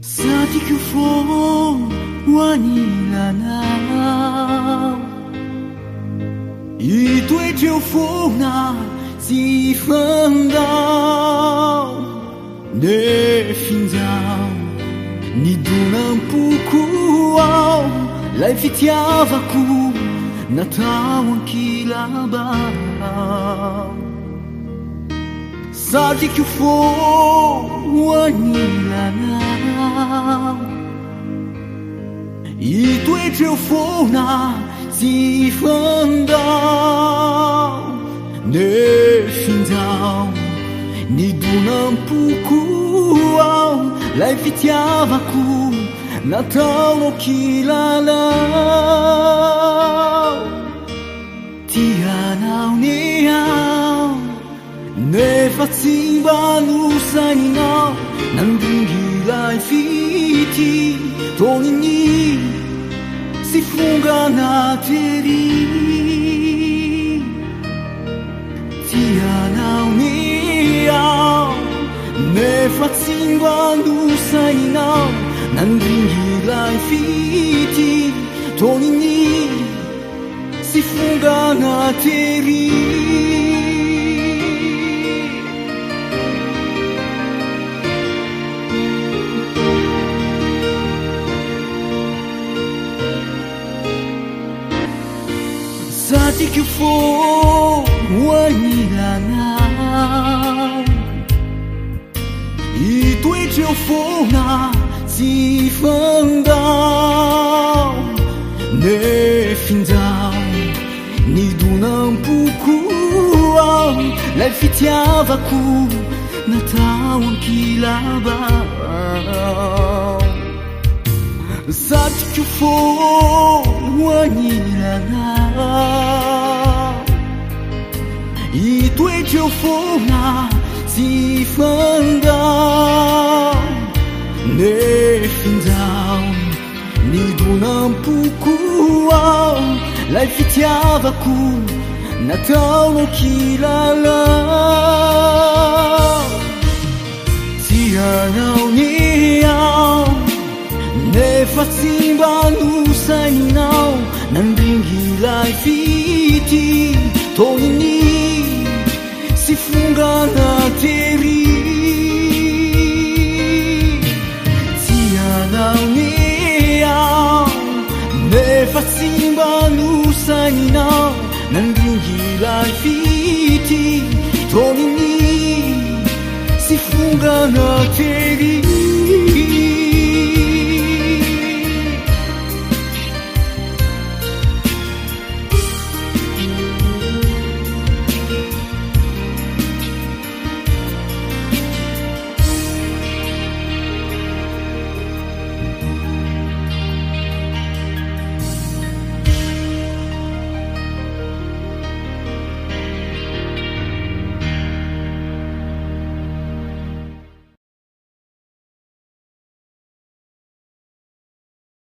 Sa di que for wanila na一对酒疯那几分到你心脏你都能不哭来fi tiavaku natawan kila ba sa di que for wanila na一对酒疯那几分到你心脏你都能不哭来fi tiavaku natawan kilala tianaw niyaw nefatsin balusay ninaw nandun gilay fiti tongin ni si funga na teri tianaw niyaw nefatsin balusay ninaw nandun gilay fiti tongin ni si funga na teri sa di que for wanila na一对酒疯那几分到你心脏你都能不哭来fi tiavaku natawan kilaba sa di que for wanila na一对酒疯那几分到你心脏你都能不哭来fi tiavaku natawan kilala tianaw niyaw nefatsin balusay ninaw nandun gilay fiti tongin ni si funga na teri tianaw niyaw nefatsin balusay ninaw nandun gilay fiti tongin ni si funga na teri